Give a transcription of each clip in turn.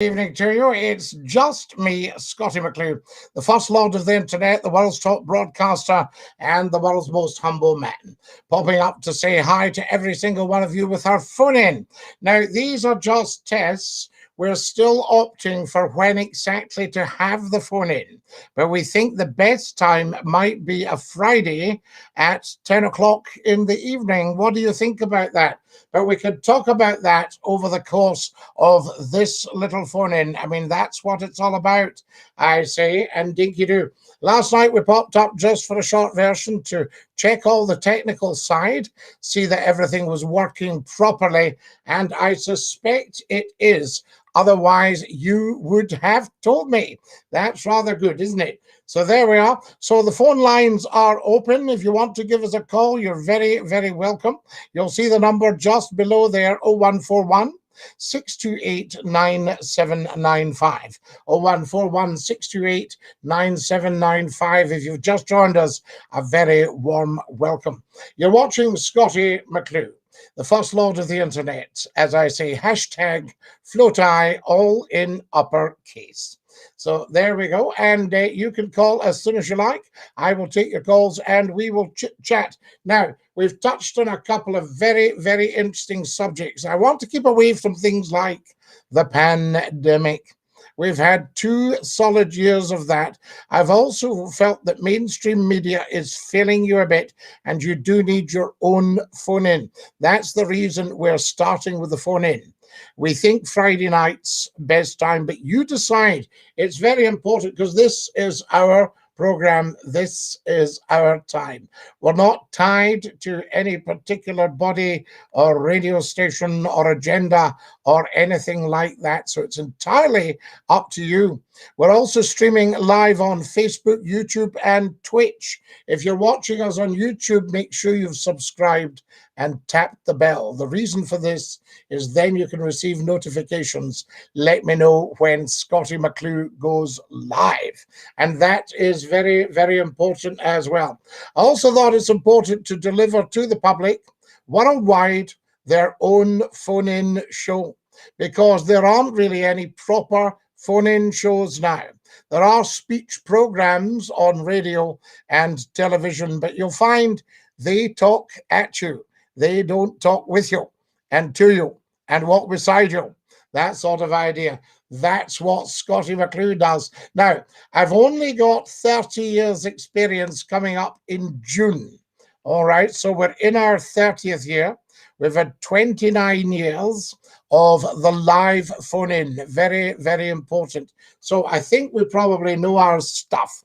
Evening to you. It's just me, Scottie McClue, the first lord of the internet, the world's top broadcaster, and the world's most humble man, popping up to say hi to every single one of you with our phone in. Now, these are just tests. We're still opting for when exactly to have the phone in, but we think the best time might be a Friday at 10 o'clock in the evening. What do you think about that? But we could talk about that over the course of this little phone in. I mean, that's what it's all about, I say, and dinky do. Last night we popped up just for a short version to check all the technical side, see that everything was working properly, and I suspect it is. Otherwise, you would have told me. That's rather good, isn't it? So there we are. So the phone lines are open. If you want to give us a call, you're very, very welcome. You'll see the number just below there, 0141 628 9795. 0141 628 9795. If you've just joined us, a very warm welcome. You're watching Scottie McClue, the first lord of the internet. As I say, hashtag FloatEye, all in uppercase. So there we go. And you can call as soon as you like. I will take your calls and we will chat. Now, we've touched on a couple of very, very interesting subjects. I want to keep away from things like the pandemic. We've had 2 solid years of that. I've also felt that mainstream media is failing you a bit, and you do need your own phone in. That's the reason we're starting with the phone in. We think Friday night's best time, but you decide. It's very important because this is our program. This is our time. We're not tied to any particular body or radio station or agenda or anything like that. So it's entirely up to you. We're also streaming live on Facebook, YouTube, and Twitch. If you're watching us on YouTube, make sure you've subscribed and tapped the bell. The reason for this is then you can receive notifications. Let me know when Scottie McClue goes live. And that is very, very important as well. I also thought it's important to deliver to the public worldwide their own phone-in show, because there aren't really any proper phone-in shows now. There are speech programs on radio and television, but you'll find they talk at you. They don't talk with you and to you and walk beside you. That sort of idea. That's what Scottie McClue does. Now, I've only got 30 years experience coming up in June. All right, so we're in our 30th year. We've had 29 years of the live phone-in. Very, very important. So I think we probably know our stuff.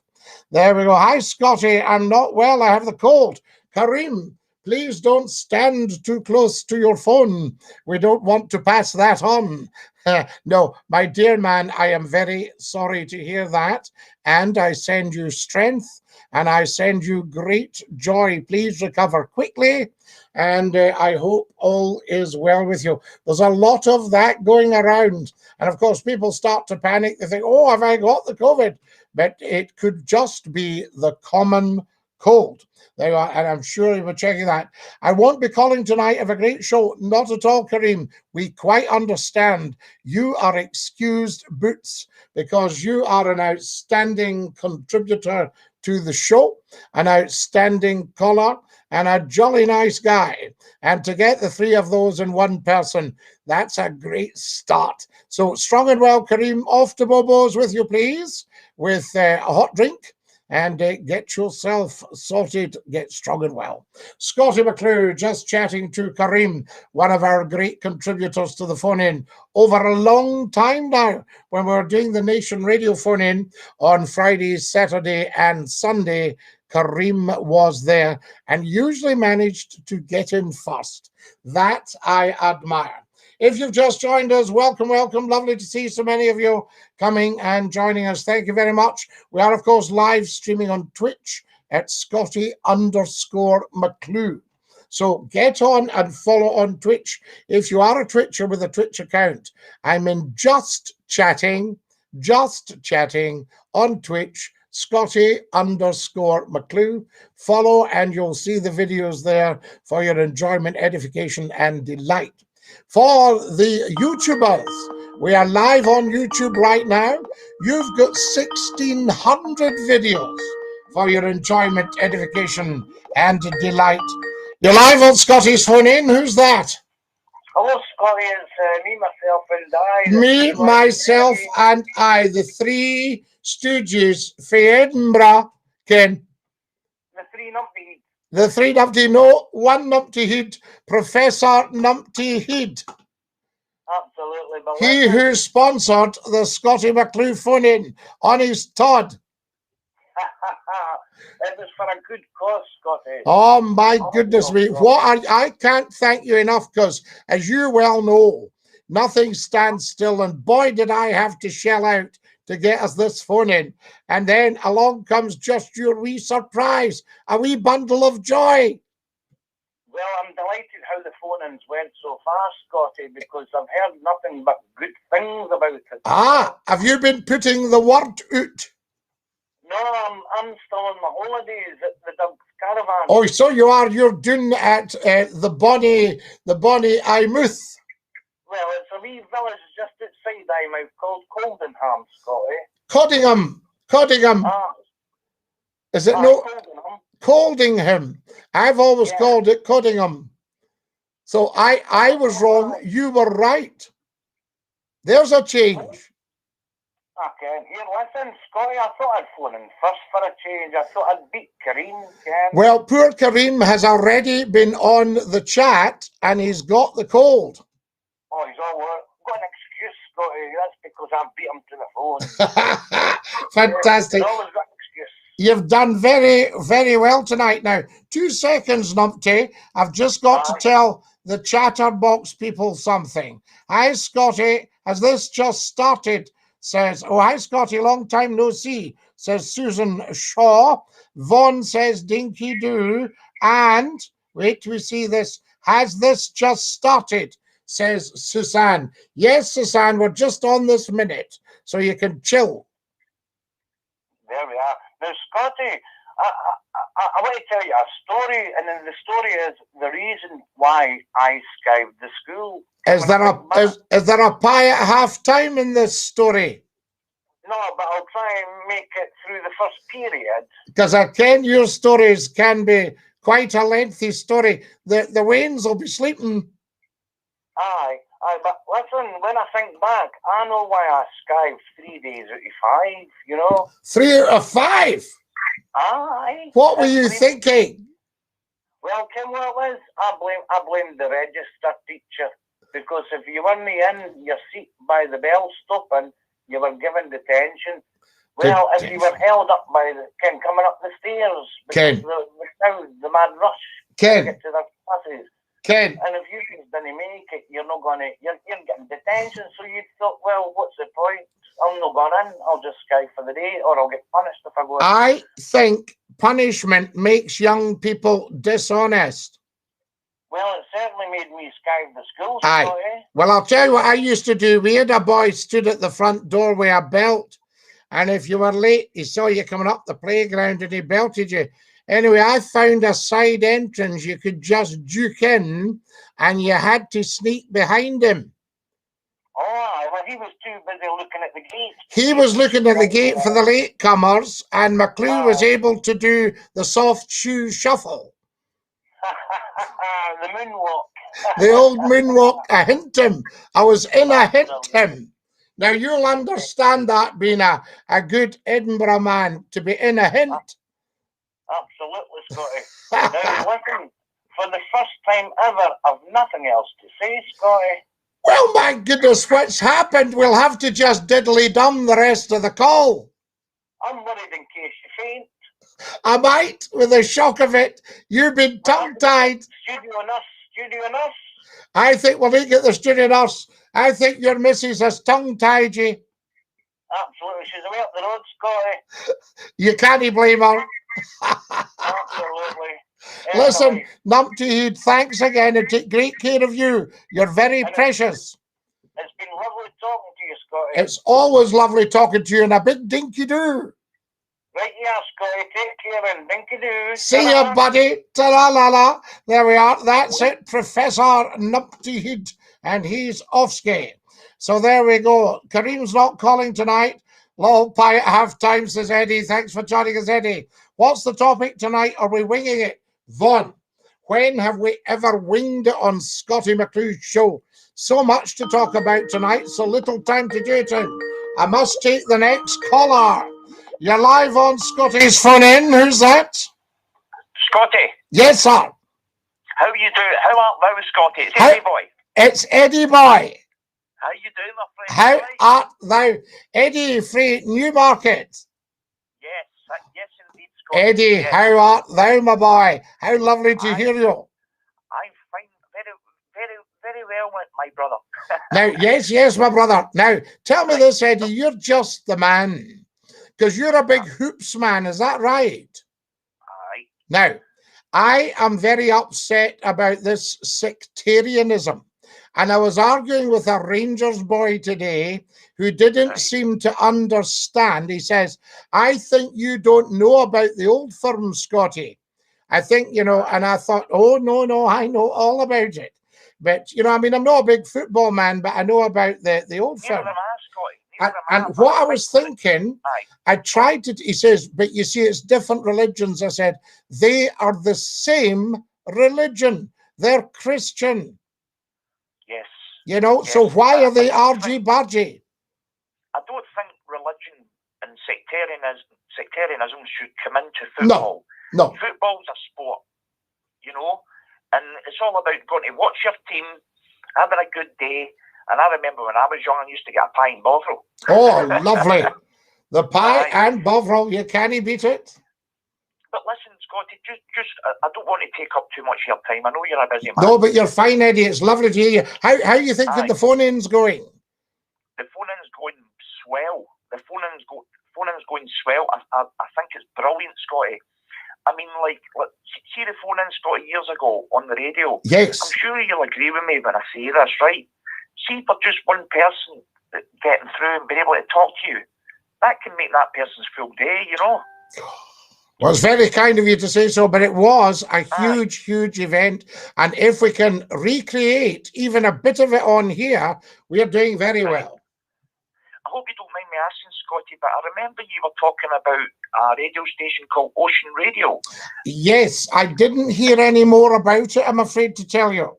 There we go. Hi, Scottie. I'm not well. I have the cold. Kareem, please don't stand too close to your phone. We don't want to pass that on. No, my dear man, I am very sorry to hear that. And I send you strength and I send you great joy. Please recover quickly. And I hope all is well with you. There's a lot of that going around. And of course, people start to panic. They think, oh, have I got the COVID? But it could just be the common cold. There you are, and I'm sure you were checking that. I won't be calling tonight. Have a great show. Not at all, Kareem. We quite understand. You are excused, Boots, because you are an outstanding contributor to the show, an outstanding caller, and a jolly nice guy. And to get the 3 of those in one person, that's a great start. So strong and well, Kareem, off to Bobo's with you, please, with a hot drink. And get yourself sorted, get strong and well. Scottie McClue just chatting to Kareem, one of our great contributors to the phone-in, over a long time now, when we were doing the Nation Radio phone-in on Friday, Saturday, and Sunday. Kareem was there and usually managed to get in first. That I admire. If you've just joined us, welcome, welcome. Lovely to see so many of you coming and joining us. Thank you very much. We are, of course, live streaming on Twitch at Scottie_McClue. So get on and follow on Twitch. If you are a Twitcher with a Twitch account, I'm in just chatting on Twitch, Scottie_McClue. Follow and you'll see the videos there for your enjoyment, edification, and delight. For the YouTubers, We are live on YouTube right now. You've got 1,600 videos for your enjoyment, edification, and delight. You're live on Scottie's Phone In. Who's that? Hello, Scottie. It's me, myself, and I. Me, myself, and I, the three stooges for Edinburgh, Ken. The three numpty. The three numpty, no, one numpty head, Professor Numpty Head. Absolutely. But He who sponsored the Scottie McClue Phone In on his Todd. It was for a good cause, Scottie. Oh my goodness me! I can't thank you enough, because as you well know, nothing stands still, and boy did I have to shell out to get us this phone in. And then along comes just your wee surprise, a wee bundle of joy. Well, I'm delighted how the phone-ins went so fast, Scottie, because I've heard nothing but good things about it. Ah, have you been putting the word out? No, I'm still on my holidays at the Doug's Caravan. Oh, so you are. You're doing at the Bonnie Eyemouth. Well, it's a wee village just outside Eyemouth called Coldingham, Scottie. Coldingham. Is it no? Coldingham. I've always called it Coldingham. So I was wrong. You were right. There's a change. Okay, here, listen, Scottie, I thought I'd phone in first for a change. I thought I'd beat Kareem, Ken. Well, poor Kareem has already been on the chat and he's got the cold. Oh, he's all right. Got an excuse, Scottie. That's because I beat him to the phone. Fantastic. He's always got an excuse. You've done very, very well tonight. Now, 2 seconds, Numpty. I've just got to tell the chatterbox people something. Hi, Scottie. Has this just started? Says, oh, hi, Scottie, long time no see, says Susan Shaw. Vaughn says, dinky do. And, wait till we see this, has this just started, says Suzanne. Yes, Suzanne, we're just on this minute, so you can chill. There we are. Now, Scottie, I want to tell you a story, and then the story is the reason why I skived the school. Is there a pie at half time in this story? No, but I'll try and make it through the first period. Because I ken your stories can be quite a lengthy story. The Waynes will be sleeping. Aye, but listen, when I think back, I know why I skived 3 days out of 5, you know. 3 out of 5? Aye. What were you thinking? Well, Kim, what it is, I blame the register teacher, because if you weren't in your seat by the bell stopping, you were given detention. Well, if you were held up by Ken coming up the stairs, because the mad rush to get to their classes. Ken. And if you didn't make it, you're getting detention. So you thought, well, what's the point? I'm not going in. I'll just skive for the day, or I'll get punished if I go in. I think punishment makes young people dishonest. Well, it certainly made me skive the school. Aye. Well, I'll tell you what I used to do. We had a boy stood at the front door with a belt, and if you were late, he saw you coming up the playground and he belted you. Anyway, I found a side entrance you could just juke in, and you had to sneak behind him. Oh, well, he was too busy looking at the gate. He was looking at the gate for the latecomers, and McClue was able to do the soft shoe shuffle. The moonwalk. The old moonwalk. I hint him. I was in a hint him. Now, you'll understand that, being a good Edinburgh man, to be in a hint. Absolutely, Scottie. Now, listen, for the first time ever, I've nothing else to say, Scottie. Well, my goodness, what's happened? We'll have to just diddly-dum the rest of the call. I'm worried in case you faint. I might, with the shock of it. You've been tongue-tied. Studio nurse. I think we'll look at the studio nurse. I think your missus has tongue-tied you. Absolutely. She's away up the road, Scottie. You can't blame her. Absolutely. Listen, Numpty Head, thanks again, and take great care of you. You're very precious. It's been lovely talking to you, Scottie. It's always lovely talking to you, and a big dinky-doo. Right, yeah, Scottie. Take care and dinky-doo. See ya, buddy. Ta-la-la-la. There we are. That's it, Professor Numpty Head, and he's off-ski. So there we go. Kareem's not calling tonight. Low pie at half-time, says Eddie. Thanks for joining us, Eddie. What's the topic tonight? Are we winging it? Vaughn, when have we ever winged it on Scottie McClue's show? So much to talk about tonight, so little time to do it in. I must take the next caller. You're live on Scottie's phone in. Who's that? Scottie. Yes, sir. How you doing? How art thou, Scottie? It's Eddie boy. It's Eddie boy. How you doing, my friend? How art thou? Eddie free Newmarket. Yes, indeed, Scottie. Eddie, yes. how art thou, my boy? How lovely to hear you. I'm fine, very well, my brother. Now, yes, my brother. Now, tell me this, Eddie, you're just the man. Because you're a big hoops man, is that right? Aye. Now, I am very upset about this sectarianism. And I was arguing with a Rangers boy today who didn't seem to understand. He says, I think you don't know about the old firm, Scottie. I think, you know, and I thought, oh, no, I know all about it. But, you know, I mean, I'm not a big football man, but I know about the old firm. And what I was thinking, I tried to, he says, but you see, it's different religions. I said, they are the same religion. They're Christian. Yes. You know, so why are they argy-bargy? I don't think religion and sectarianism should come into football. No. Football's a sport, you know, and it's all about going to watch your team, having a good day. And I remember when I was young, I used to get a pie in Bovril. Oh, lovely. The pie and Bovril, you can't beat it. But listen, Scottie, just I don't want to take up too much of your time. I know you're a busy man. No, but you're fine, Eddie. It's lovely to hear you. How you think the phone-in's going? The phone-in's going swell. The phone-in's going swell. I think it's brilliant, Scottie. I mean, like, see the phone-in, Scottie, years ago on the radio. Yes. I'm sure you'll agree with me when I say this, right? See, for just one person getting through and being able to talk to you, that can make that person's full day, you know. Well, it's very kind of you to say so, but it was a huge event. And if we can recreate even a bit of it on here, we're doing very well. I hope you don't mind me asking, Scottie, but I remember you were talking about a radio station called Ocean Radio. Yes, I didn't hear any more about it, I'm afraid to tell you.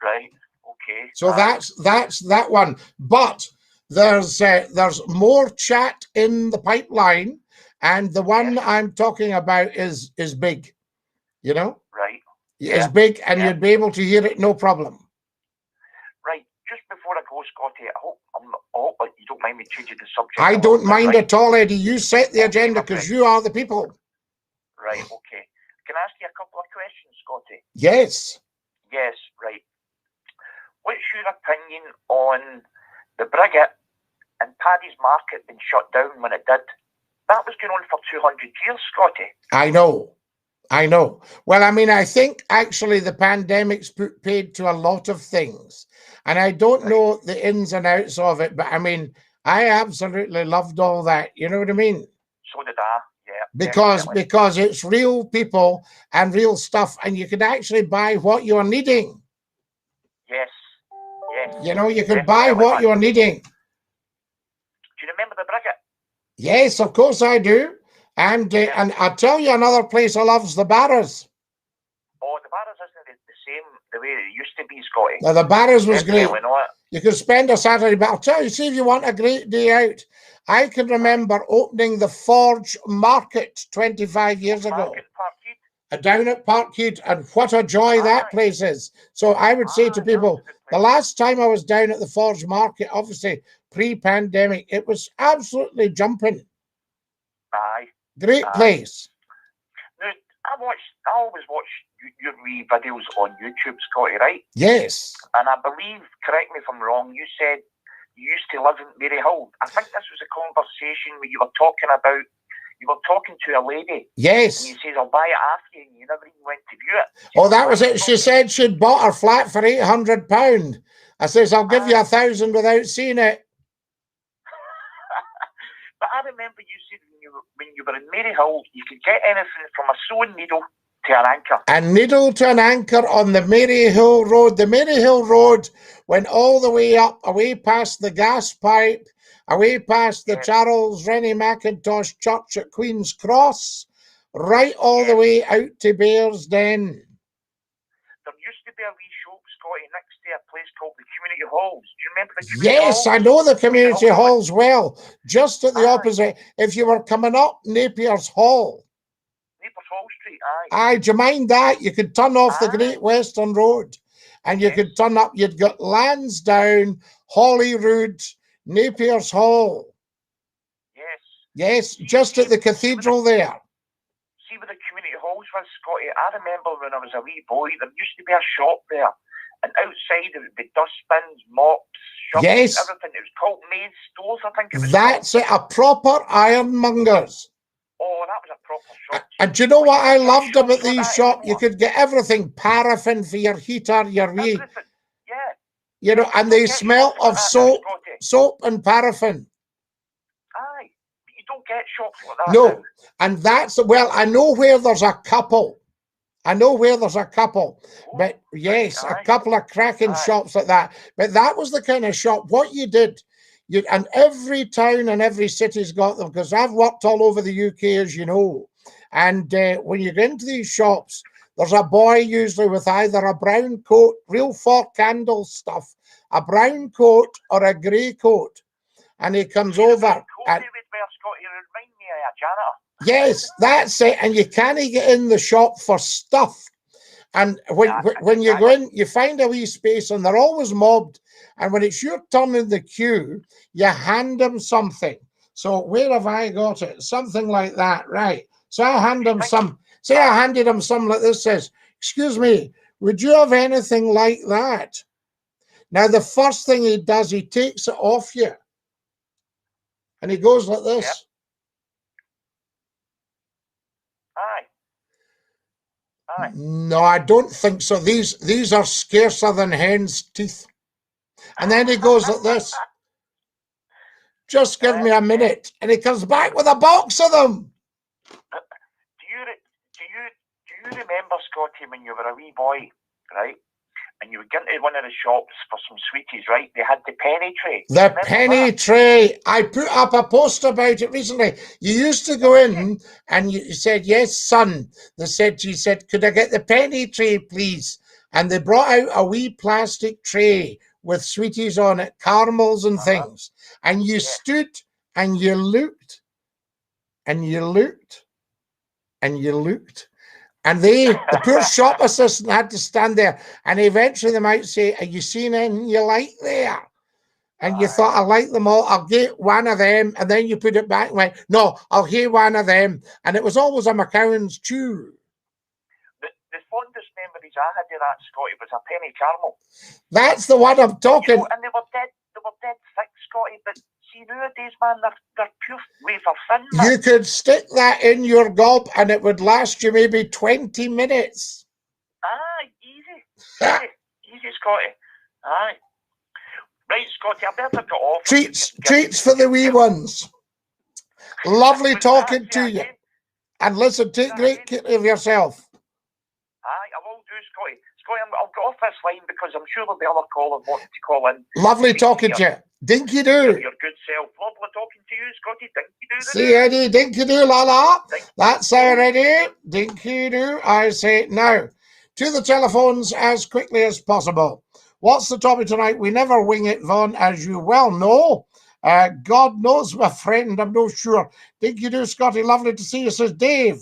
Right, okay. So that's that one. But there's more chat in the pipeline. And the one I'm talking about is big, you know? Right. It's big, and you'd be able to hear it, no problem. Right. Just before I go, Scottie, I hope you don't mind me changing the subject. I don't mind at all, Eddie. You set the agenda because you are the people. Right, okay. Can I ask you a couple of questions, Scottie? Yes. Yes, right. What's your opinion on the Brigade and Paddy's Market being shut down when it did? That was going on for 200 years, Scottie. I know. Well, I mean, I think actually the pandemic's put paid to a lot of things. And I don't know the ins and outs of it, but I mean, I absolutely loved all that. You know what I mean? So did I, yeah. Because it's real people and real stuff, and you could actually buy what you're needing. Yes. You know, you could buy what you're needing. Do you remember the Brigade? Yes, of course I do. And I'll tell you another place I love's the Barras. Oh, the Barras isn't the same the way it used to be, Scottie. Now, the Barras was great. Not. You could spend a Saturday, but I'll tell you, see if you want a great day out. I can remember opening the Forge Market 25 years ago. Down at Parkhead, and what a joy that place is. So I would say to people, the last time I was down at the Forge Market, obviously pre-pandemic, it was absolutely jumping. Aye. Great place. Now, I always watch your wee videos on YouTube, Scottie, right? Yes. And I believe, correct me if I'm wrong, you said you used to live in Maryhill. I think this was a conversation where you were talking to a lady. Yes. And you said, I'll buy it after you, and you never even went to view it. Oh, that was it. She said she'd bought her flat for £800. I says, I'll give you 1,000 without seeing it. But I remember you said when you were in Maryhill, you could get anything from a sewing needle to an anchor. A needle to an anchor on the Maryhill Road. The Maryhill Road went all the way up, away past the gas pipe, away past the Charles Rennie Mackintosh Church at Queen's Cross, right all the way out to Bearsden. There used to be a wee shop, Scottie, next to a place called the Community Halls. Do you remember the Community Halls? Yes, I know the Community Halls well. Just at the opposite. If you were coming up Napier's Hall. Napier's Hall Street, aye. Do you mind that? You could turn off the Great Western Road and you could turn up. You'd got Lansdowne, Holyrood, Napier's Hall. Yes, just at the cathedral there. See where the Community Halls was, Scottie? I remember when I was a wee boy, there used to be a shop there. And outside there would be dustbins, mops, shovels, everything. It was called Maid's Stores, I think it was. That's it, a proper ironmonger's. Oh, that was a proper shop. And do you know what I loved about these shops? You could get everything, paraffin for your heater, your wee. Everything, yeah. You know, and they smell of soap and paraffin. Aye. You don't get shops like that. No, and that's, well, I know where there's a couple. But yes, a couple of cracking shops like that. But that was the kind of shop, what you did, and every town and every city's got them, because I've worked all over the UK, as you know. And when you get into these shops, there's a boy usually with either a brown coat, real four candle stuff, a brown coat or a grey coat. And he comes over. And, yes, that's it. And you can't get in the shop for stuff. And when you go in, you find a wee space and they're always mobbed. And when it's your turn in the queue, you hand them something. So where have I got it? Something like that, right? So I hand him some, say I handed him some like this, says, excuse me, would you have anything like that? Now, the first thing he does, he takes it off you. And he goes like this. Yep. Aye. No, I don't think so. These are scarcer than hen's teeth. And then he goes like this. Just give me a minute. And he comes back with a box of them. Do you remember, Scottie, when you were a wee boy, right? And you would get into one of the shops for some sweeties, right? They had the penny tray. The penny tray. I put up a post about it recently. You used to go in and you said, yes, son. She said, could I get the penny tray, please? And they brought out a wee plastic tray with sweeties on it, caramels and things. And you stood and you looked and you looked and you looked. And the poor shop assistant had to stand there. And eventually they might say, are you seeing anything you like there? And you thought, I like them all. I'll get one of them. And then you put it back and went, no, I'll get one of them. And it was always a McCowan's chew. The fondest memories I had of that, Scottie, was a penny caramel. That's the one I'm talking. You know, and they were dead thick, Scottie, but see, nowadays, man, they're pure wafer thin. Man. You could stick that in your gob and it would last you maybe 20 minutes. Aye, easy, Scottie. Aye. Right, Scottie, I better get off. Treats for the wee ones. Lovely talking to you. And listen, take great care of yourself. Aye, I will do, Scottie. Scottie, I'll get off this line because I'm sure there'll be other callers wanting to call in. Lovely talking to you. Dinky do. Your good self. Lovely talking to you, Scottie. Dinky do. See, Eddie, dinky do, la la. That's our Eddie. Dinky do. I say now. To the telephones as quickly as possible. What's the topic tonight? We never wing it, Vaughn, as you well know. God knows, my friend, I'm not sure. Dinky do, Scottie. Lovely to see you, says Dave.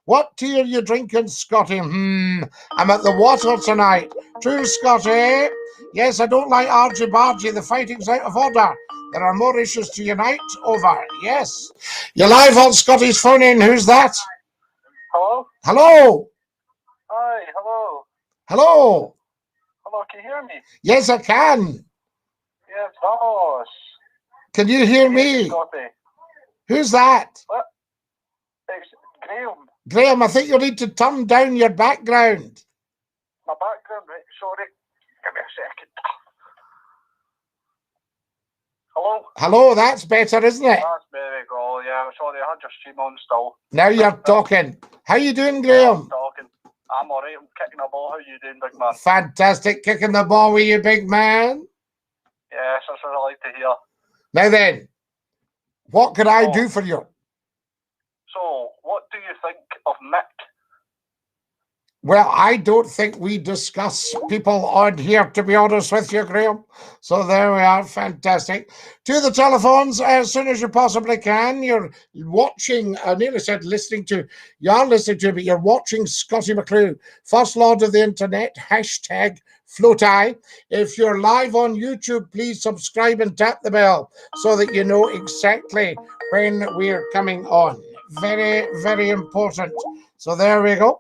What tea are you drinking, Scottie? I'm at the water tonight. True, Scottie. Yes, I don't like argy-bargy. The fighting's out of order. There are more issues to unite over. Yes. You're live on Scottie's phone in. Who's that? Hello? Hello. Hi, hello. Hello. Hello, can you hear me? Yes, I can. Yes, vamos. Can you hear me? Scottie. Who's that? What? It's Graham. Graham, I think you need to turn down your background. My background, right? Sorry. Give me a second. Hello? Hello, that's better, isn't it? That's very good, yeah. Sorry, I had your stream on still. Now you're talking. How you doing, Graham? Talking. I'm alright. I'm kicking the ball. How you doing, big man? Fantastic. Kicking the ball with you, big man. Yes, that's what I like to hear. Now then, what can I do for you? So, what do you think of Mick? Well, I don't think we discuss people on here, to be honest with you, Graham. So there we are. Fantastic. To the telephones as soon as you possibly can. You're watching, I nearly said listening to, you're listening to, but you're watching Scottie McClue, First Lord of the Internet, hashtag FloatEye. If you're live on YouTube, please subscribe and tap the bell so that you know exactly when we're coming on. Very, very important. So there we go.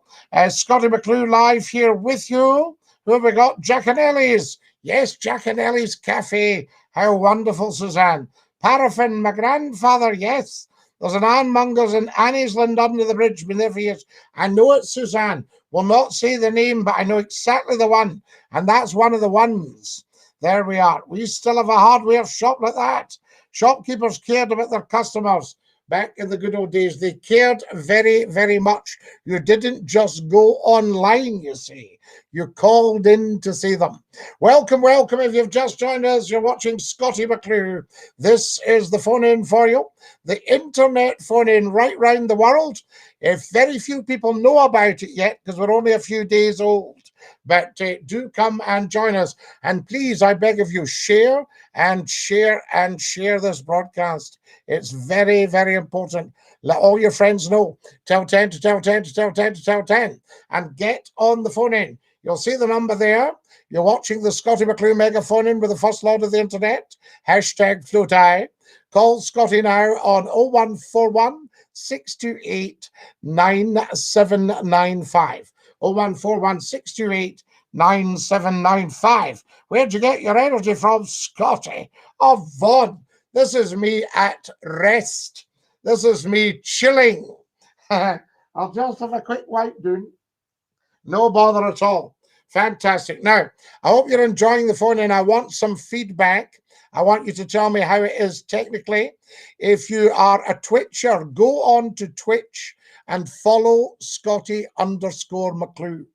Scottie McClue live here with you. Who have we got? Jack and Ellie's. Yes, Jack and Ellie's Cafe. How wonderful, Suzanne. Paraffin, my grandfather, yes. There's an Anmongers in Anniesland under the bridge. Been there for years. I know it's Suzanne. Will not say the name, but I know exactly the one. And that's one of the ones. There we are. We still have a hardware shop like that. Shopkeepers cared about their customers. Back in the good old days, they cared very, very much. You didn't just go online, you see. You called in to see them. Welcome, welcome. If you've just joined us, you're watching Scottie McClue. This is the phone-in for you. The internet phone-in right round the world. If very few people know about it yet, because we're only a few days old. But do come and join us. And please, I beg of you, share and share and share this broadcast. It's very, very important. Let all your friends know. Tell 10 to tell 10 to tell 10 to tell 10. And get on the phone in. You'll see the number there. You're watching the Scottie McClue mega phone in with the First Lord of the Internet. Hashtag FloatEye. Call Scottie now on 0141 628 9795. 0141 628 9795. Where'd you get your energy from, Scottie? Oh, Vaughn. This is me at rest. This is me chilling. I'll just have a quick wipe down. No bother at all. Fantastic. Now, I hope you're enjoying the phone and I want some feedback. I want you to tell me how it is technically. If you are a Twitcher, go on to Twitch and follow Scottie_McClue.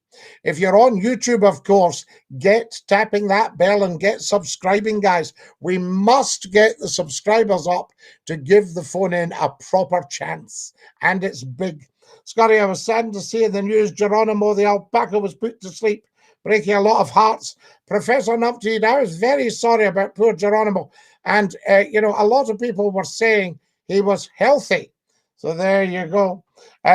If you're on YouTube, of course, get tapping that bell and get subscribing, guys. We must get the subscribers up to give the phone in a proper chance. And it's big. Scottie, I was saddened to see in the news Geronimo the alpaca was put to sleep, breaking a lot of hearts. Professor Numpty now is very sorry about poor Geronimo. And, you know, a lot of people were saying he was healthy. So there you go.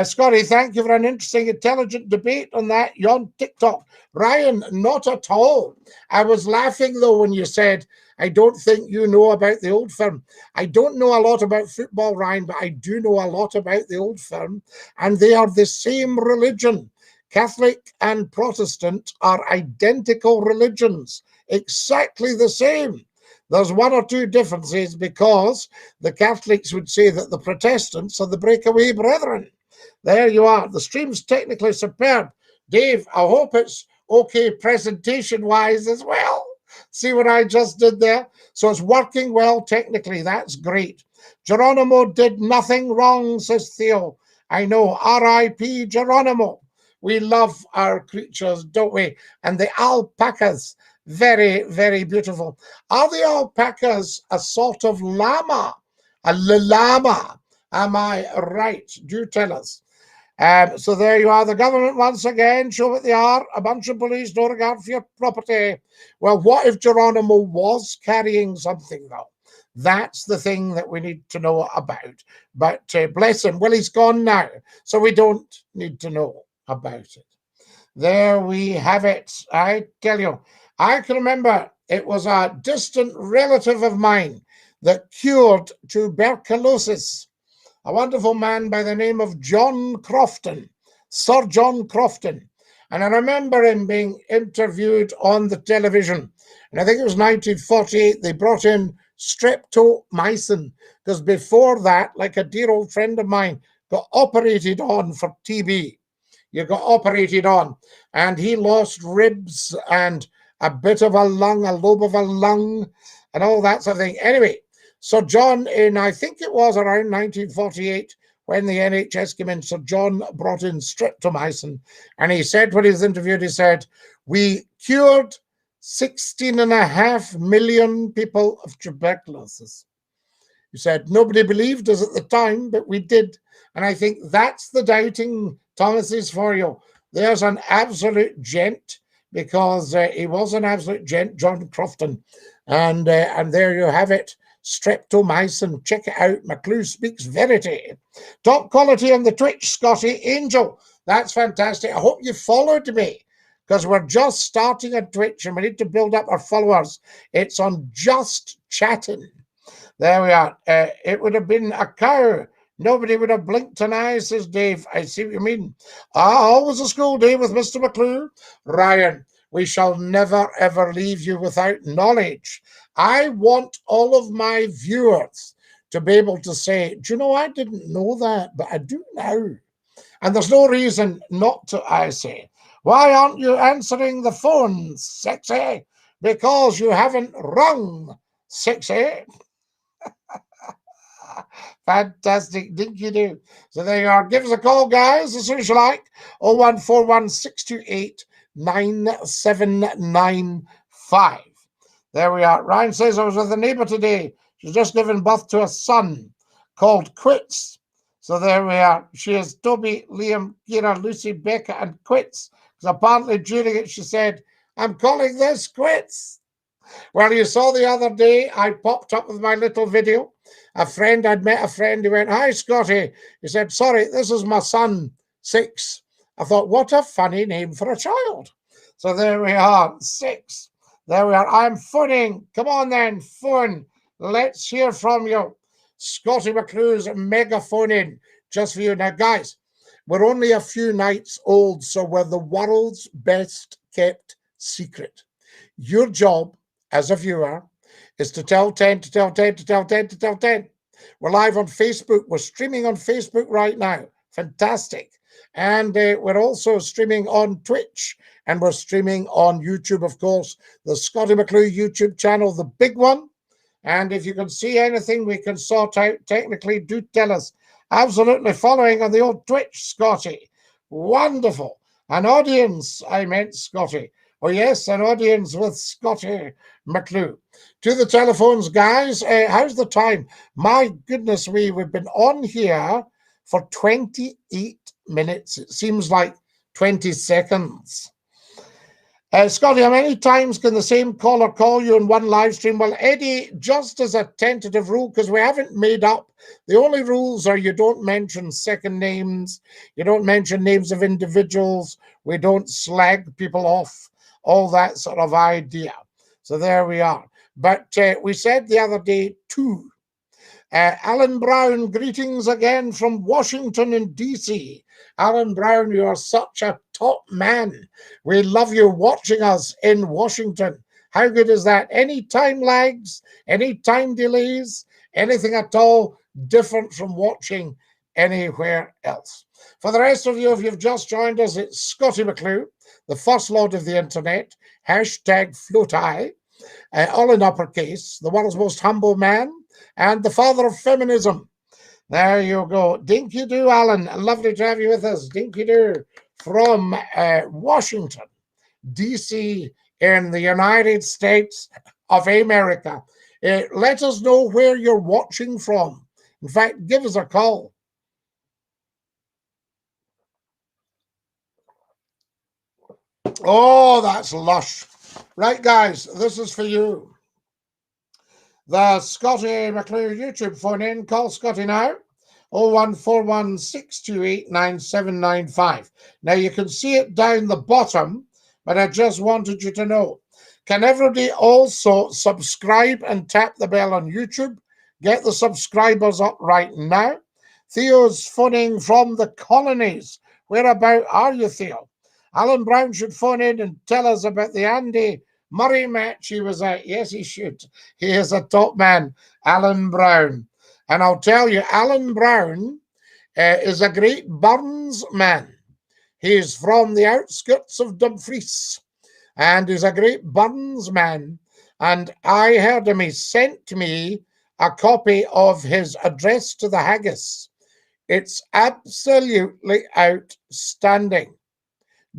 Scottie, thank you for an interesting, intelligent debate on that. You're on TikTok. Ryan, not at all. I was laughing, though, when you said, I don't think you know about the Old Firm. I don't know a lot about football, Ryan, but I do know a lot about the Old Firm. And they are the same religion. Catholic and Protestant are identical religions, exactly the same. There's one or two differences because the Catholics would say that the Protestants are the breakaway brethren. There you are. The stream's technically superb. Dave, I hope it's okay presentation-wise as well. See what I just did there? So it's working well technically. That's great. Geronimo did nothing wrong, says Theo. I know. R.I.P. Geronimo. We love our creatures, don't we? And the alpacas. Very, very beautiful. Are the alpacas a sort of llama? A llama? Am I right? Do tell us. So there you are. The government once again show what they are. A bunch of police, no regard for your property. Well, what if Geronimo was carrying something, though? That's the thing that we need to know about. But bless him. Well, he's gone now, so we don't need to know about it. There we have it. I tell you. I can remember it was a distant relative of mine that cured tuberculosis. A wonderful man by the name of John Crofton, Sir John Crofton. And I remember him being interviewed on the television. And I think it was 1948, they brought in streptomycin. Because before that, like a dear old friend of mine got operated on for TB. You got operated on. And he lost ribs and a bit of a lung, a lobe of a lung, and all that sort of thing. Anyway, so John, in I think it was around 1948, when the NHS came in, Sir John brought in streptomycin, and he said when he was interviewed, he said, we cured 16.5 million people of tuberculosis. He said, nobody believed us at the time, but we did. And I think that's the doubting Thomases for you. There's an absolute gent, because he was an absolute gent, John Crofton. And there you have it. Streptomycin. Check it out. McClue speaks verity. Top quality on the Twitch, Scottie Angel. That's fantastic. I hope you followed me, because we're just starting on Twitch and we need to build up our followers. It's on Just Chatting. There we are. It would have been a cow. Nobody would have blinked an eye, says Dave. I see what you mean. Always a school day with Mr. McClue. Ryan, we shall never, ever leave you without knowledge. I want all of my viewers to be able to say, do you know, I didn't know that, but I do now. And there's no reason not to, I say. Why aren't you answering the phone, sexy? Because you haven't rung, sexy. Fantastic, dinky do. So there you are. Give us a call, guys, as soon as you like. 0141 628 9795. There we are. Ryan says, I was with a neighbour today. She's just given birth to a son called Quits. So there we are. She is Toby, Liam, Kira, Lucy, Becca, and Quits. Because apparently during it she said, I'm calling this Quits. Well, you saw the other day, I popped up with my little video. I'd met a friend who went, hi, Scottie. He said, sorry, this is my son, 6. I thought, what a funny name for a child. So there we are, 6. There we are. I'm phoning. Come on then, phone. Let's hear from you. Scottie McClue's megaphoning just for you. Now, guys, we're only a few nights old, so we're the world's best kept secret. Your job as a viewer is to tell 10, to tell 10, to tell 10, to tell 10. We're live on Facebook. We're streaming on Facebook right now. Fantastic. And we're also streaming on Twitch, and we're streaming on YouTube, of course, the Scottie McClue YouTube channel, the big one. And if you can see anything we can sort out technically, do tell us. Absolutely following on the old Twitch, Scottie. Wonderful. An audience, I meant Scottie. Oh, yes, an audience with Scottie McClue. To the telephones, guys. How's the time? My goodness, we've been on here for 28 minutes. It seems like 20 seconds. Scottie, how many times can the same caller call you in one live stream? Well, Eddie, just as a tentative rule, because we haven't made up, the only rules are you don't mention second names, you don't mention names of individuals, we don't slag people off, all that sort of idea. So there we are. But we said the other day 2. Alan Brown, greetings again from Washington in DC. Alan Brown, you are such a top man. We love you watching us in Washington. How good is that? Any time lags, any time delays, anything at all different from watching anywhere else. For the rest of you, if you've just joined us, it's Scottie McClue, the first lord of the internet, #FloatI, all in uppercase, the world's most humble man, and the father of feminism. There you go. Dinky do, Alan. Lovely to have you with us. Dinky do from Washington, D.C. in the United States of America. Let us know where you're watching from. In fact, give us a call. Oh, that's lush. Right, guys, this is for you. The Scottie McClue YouTube phone in. Call Scottie now. 0141 628 9795. Now, you can see it down the bottom, but I just wanted you to know. Can everybody also subscribe and tap the bell on YouTube? Get the subscribers up right now. Theo's phoning from the colonies. Whereabout are you, Theo? Alan Brown should phone in and tell us about the Andy Murray match he was at. Yes, he should. He is a top man, Alan Brown. And I'll tell you, Alan Brown is a great Burns man. He's from the outskirts of Dumfries, and he's a great Burns man. And I heard him, he sent me a copy of his address to the haggis It's absolutely outstanding.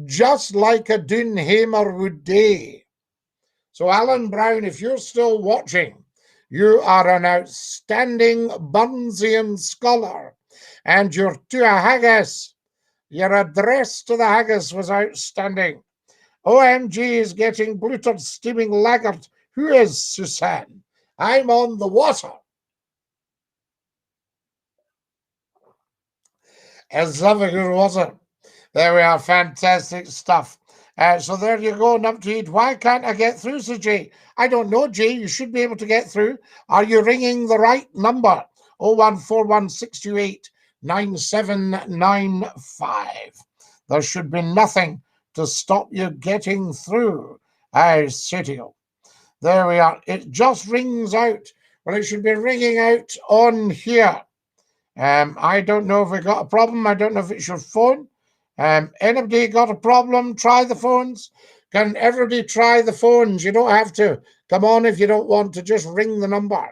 Just like a Dunhamer would do. So, Alan Brown, if you're still watching, you are an outstanding Burnsian scholar, and your to a haggis, your address to the haggis was outstanding. OMG is getting bluttered, steaming laggard. Who is Susanne? I'm on the water. As lovely good water. There we are, fantastic stuff. So there you go, up to eat. Why can't I get through, Sir Jay? I don't know, Jay. You should be able to get through. Are you ringing the right number? 01416289795. There should be nothing to stop you getting through. I say to you. There we are. It just rings out. Well, it should be ringing out on here. I don't know if we got a problem. I don't know if it's your phone. Anybody got a problem? Try the phones. Can everybody try the phones? You don't have to. Come on if you don't want to. Just ring the number.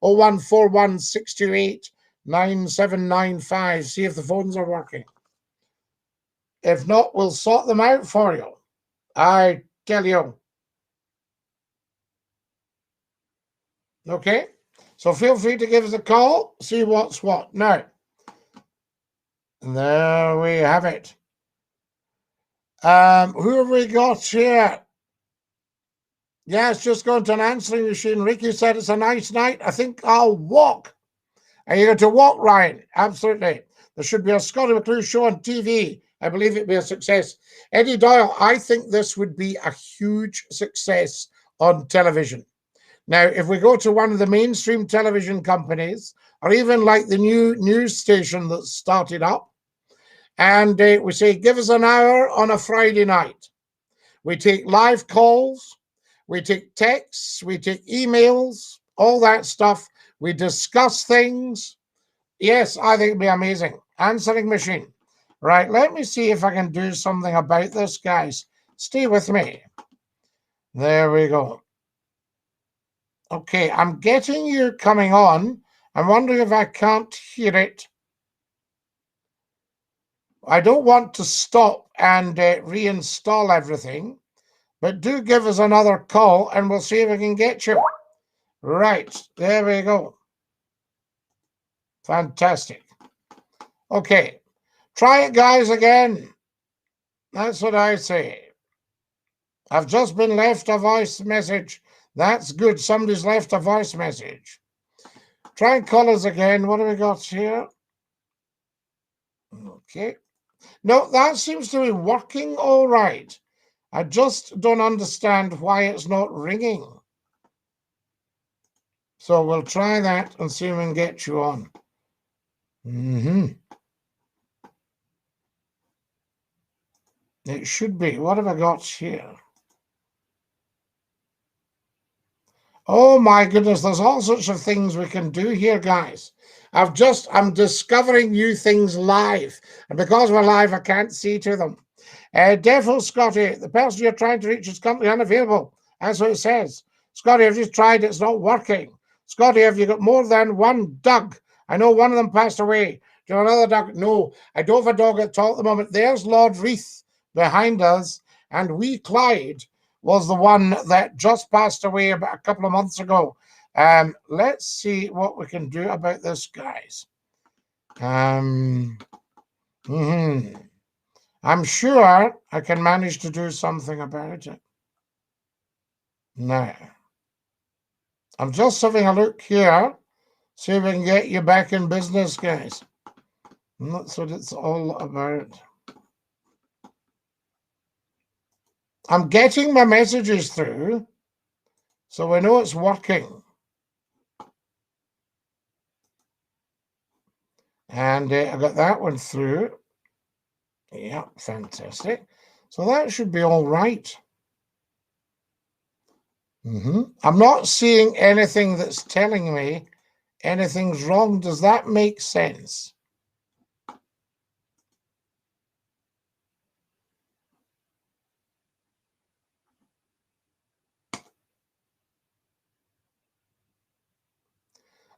01416289795. See if the phones are working. If not, we'll sort them out for you. I tell you. Okay? So feel free to give us a call. See what's what. Now, there we have it. Who have we got here? Yeah, it's just going to an answering machine. Ricky said it's a nice night. I think I'll walk. Are you going to walk, Ryan? Absolutely. There should be a Scottie McClue show on TV. I believe it'd be a success. Eddie Doyle, I think this would be a huge success on television. Now, if we go to one of the mainstream television companies, or even like the new news station that started up, and we say, give us an hour on a Friday night. We take live calls, we take texts, we take emails, all that stuff. We discuss things. Yes, I think it'd be amazing. Answering machine. Right, let me see if I can do something about this, guys. Stay with me. There we go. Okay, I'm getting you coming on. I'm wondering if I can't hear it. I don't want to stop and reinstall everything, but do give us another call and we'll see if we can get you. Right, there we go. Fantastic. Okay, try it, guys, again. That's what I say. I've just been left a voice message. That's good. Somebody's left a voice message. Try and call us again. What have we got here? Okay. No, that seems to be working all right. I just don't understand why it's not ringing. So we'll try that and see if we can get you on. It should be. What have I got here? Oh my goodness, there's all sorts of things we can do here, guys. I'm discovering new things live. And because we're live, I can't see to them. Devil Scotty, the person you're trying to reach is currently unavailable. That's what it says. Scotty, have you tried? It's not working. Scotty, have you got more than one dog? I know one of them passed away. Do you have another dog? No, I don't have a dog at all at the moment. There's Lord Reith behind us, and wee Clyde was the one that just passed away about a couple of months ago. Let's see what we can do about this, guys. I'm sure I can manage to do something about it. Now, I'm just having a look here, see if we can get you back in business, guys. And that's what it's all about. I'm getting my messages through, so we know it's working. And I got that one through. Yeah, fantastic. So that should be all right. I'm not seeing anything that's telling me anything's wrong. Does that make sense?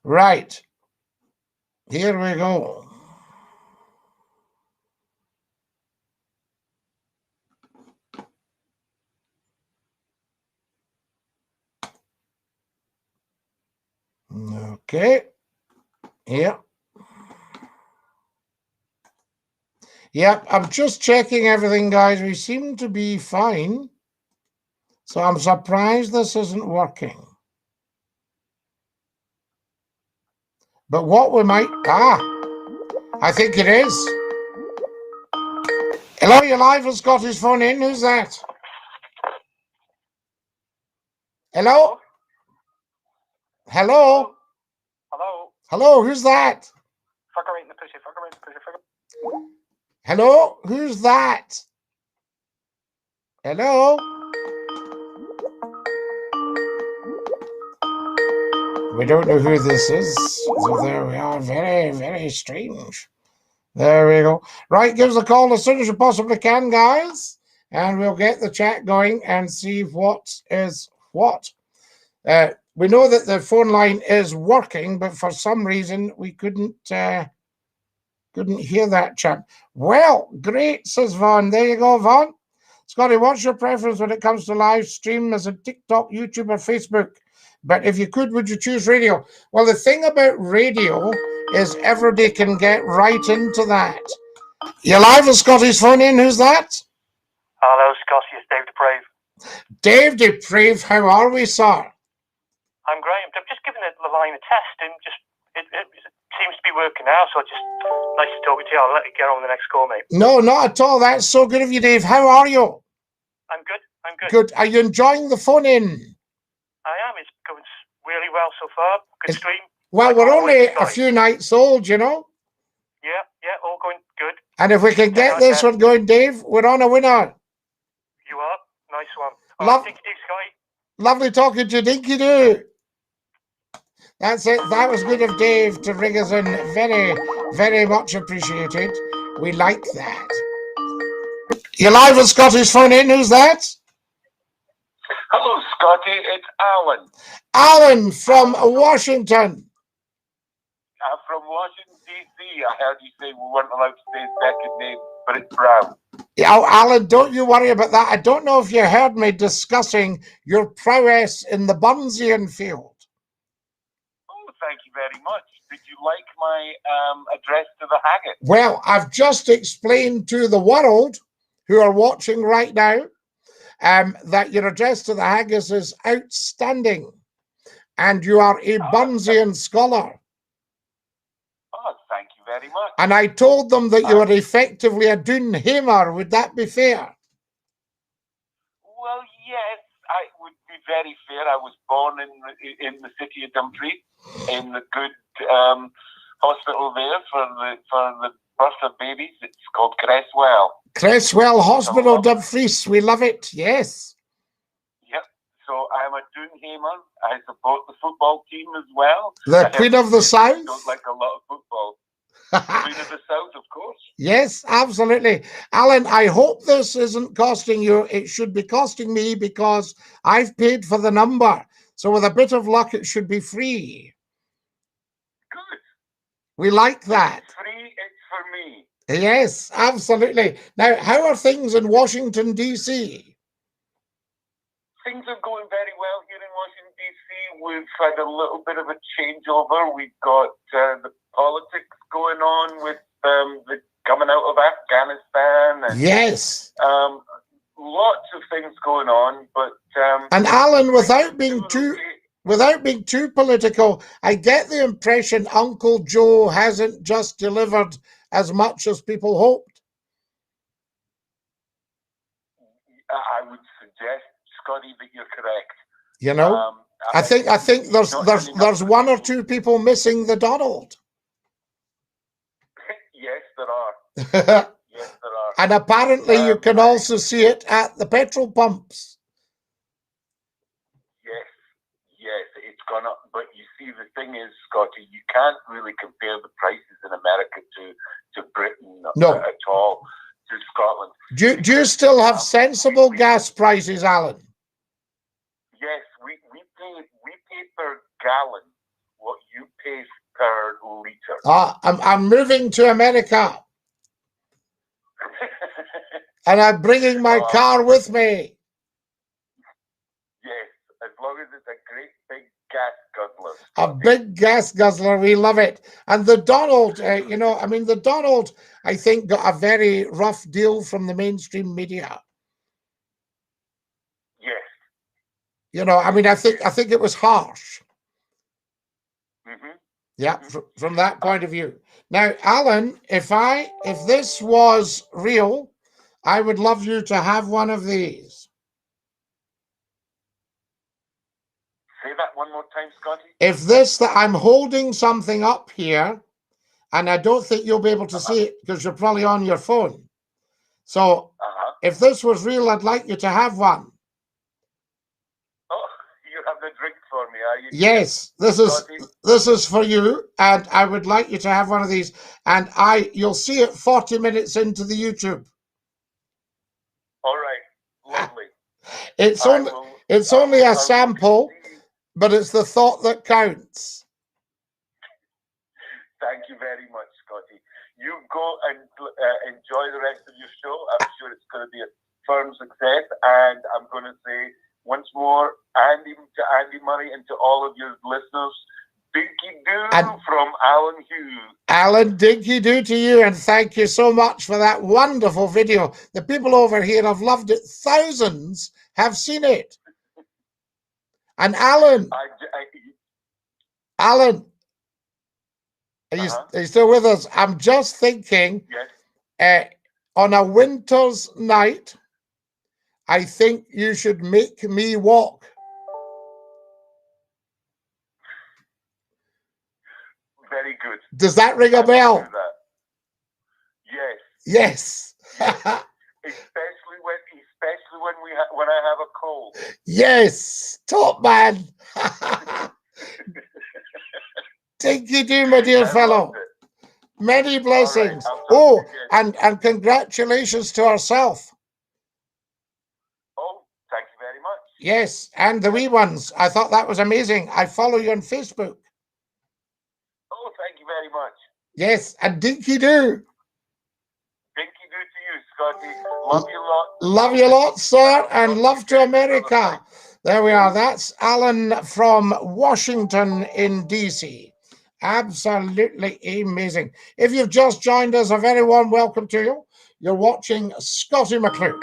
Right. Here we go. Okay. Yeah. Yep, I'm just checking everything, guys. We seem to be fine. So I'm surprised this isn't working. But what we might... I think it is. Hello, you're live on Scottish Phone In. Who's that? Hello? Hello? Hello. Hello, who's that? Fucker ain't the pussy. Fucker ain't the pussy. Fucker. Hello? Who's that? Hello? We don't know who this is. So there we are. Very, very strange. There we go. Right, give us a call as soon as you possibly can, guys. And we'll get the chat going and see what is what. We know that the phone line is working, but for some reason we couldn't hear that chap. Well, great, says Vaughn. There you go, Vaughn. Scottie, what's your preference when it comes to live stream as a TikTok, YouTube, or Facebook? But if you could, would you choose radio? Well, the thing about radio is everybody can get right into that. You're live with Scottie's Phone In. Who's that? Hello, Scottie. It's Dave Deprave. Dave Deprave, how are we, sir? I'm great. I'm just giving the line a test, and just it seems to be working now. So just nice to talk to you. I'll let you get on with the next call, mate. No, not at all. That's so good of you, Dave. How are you? I'm good. I'm good. Good. Are you enjoying the phone in? I am. It's going really well so far. Good stream. Well, Like we're only always, a few nights old, you know. Yeah, all going good. And if we can get this one going, Dave, we're on a winner. You are. Nice one. Thank you, Scottie. Lovely talking to you. Dinky Doo. That's it. That was good of Dave to ring us in. Very, very much appreciated. We like that. You're live with Scottish Phone In. Who's that? Hello, Scottie. It's Alan. Alan from Washington. From Washington, D.C. I heard you say we weren't allowed to say his second name, but it's Brown. Yeah, oh, Alan, don't you worry about that. I don't know if you heard me discussing your prowess in the Bunsian field. Oh, thank you very much. Did you like my address to the Haggis? Well, I've just explained to the world who are watching right now that your address to the Haggis is outstanding, and you are a Bunsian scholar. Oh, thank you very much. And I told them that you were effectively a Doonhamer. Would that be fair? Well, yes, I would be very fair. I was born in the city of Dumfries, in the good hospital there for the birth of babies. It's called Cresswell. Cresswell Hospital, Dumfries. We love it. Yes. Yep. So I'm a Doonhamer. I support the football team as well. The Queen of the South. Don't like a lot of football. Queen of the South, of course. Yes, absolutely. Alan, I hope this isn't costing you. It should be costing me because I've paid for the number. So with a bit of luck, it should be free. Good. We like that. It's free, it's for me. Yes, absolutely. Now, how are things in Washington, D.C.? Things are going very well here in Washington, D.C. We've had a little bit of a changeover. We've got the politics going on with the coming out of Afghanistan. And, yes. Lots of things going on, but... and Alan, without being too political, I get the impression Uncle Joe hasn't just delivered as much as people hoped. I would suggest, Scottie, that you're correct. You know, I think there's one or two people missing the Donald. Yes, there are. Yes, there are. And apparently you can also see it at the petrol pumps. Yes, it's gone up. But you see, the thing is, Scottie, you can't really compare the prices in America to Britain at all, to Scotland. Do you still have sensible gas prices, Alan? Yes, we pay per gallon what you pay per litre. I'm moving to America. And I'm bringing my car with me. Yes, as long as it's a great big gas guzzler. guzzler. A big gas guzzler. We love it. And the Donald, you know, I mean, the Donald, I think, got a very rough deal from the mainstream media. Yes. You know, I mean, I think it was harsh. Mm-hmm. Yeah, from that point of view. Now, Alan, if this was real, I would love you to have one of these. Say that one more time, Scotty. If this, that I'm holding something up here, and I don't think you'll be able to see it because you're probably on your phone. So if this was real, I'd like you to have one. Oh, you have the drink for me, are you? Yes, this is for you, and I would like you to have one of these. And you'll see it 40 minutes into the YouTube. All right, lovely. It's only a sample, but it's the thought that counts. Thank you very much, Scotty. You go and enjoy the rest of your show. I'm sure it's going to be a firm success. And I'm going to say once more, Andy Murray, and to all of your listeners, dinky doo from Alan Hughes. Alan, dinky doo to you, and thank you so much for that wonderful video. The people over here have loved it. Thousands have seen it. And Alan, are you still with us? I'm just thinking, on a winter's night, I think you should make me walk. Very good. Does that ring a bell? Yes. Yes. especially when I have a cold. Yes, top man. Dinky doo, my dear fellow. Many blessings. Right, and congratulations to ourselves. Oh, thank you very much. Yes, and the wee ones. I thought that was amazing. I follow you on Facebook. Oh, thank you very much. Yes, and dinky doo. Dinky doo to you, Scotty. Love you a lot. Love you a lot, sir, and love to America. There we are. That's Alan from Washington in DC. Absolutely amazing. If you've just joined us, a very warm welcome to you. You're watching Scottie McClue.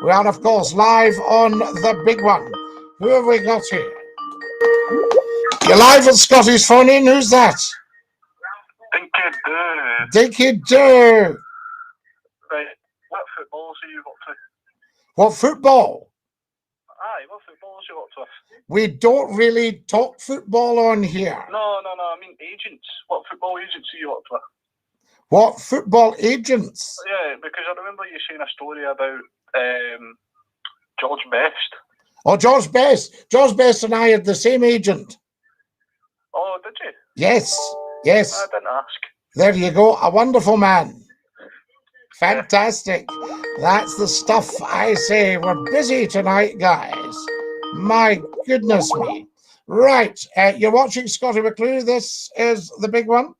We are, of course, live on the big one. Who have we got here? You're live at Scottie's phone in. Who's that? Dinky doo. Dinky doo. Right. What footballs are you up to? What football? Aye, what footballs are you up to? We don't really talk football on here. No. I mean agents. What football agents are you up to? What football agents? Yeah, because I remember you saying a story about George Best. Oh, George Best. George Best and I had the same agent. Oh, did you? Yes. I didn't ask. There you go. A wonderful man. Fantastic. That's the stuff I say. We're busy tonight, guys. My goodness me. Right. You're watching Scottie McClue. This is the big one.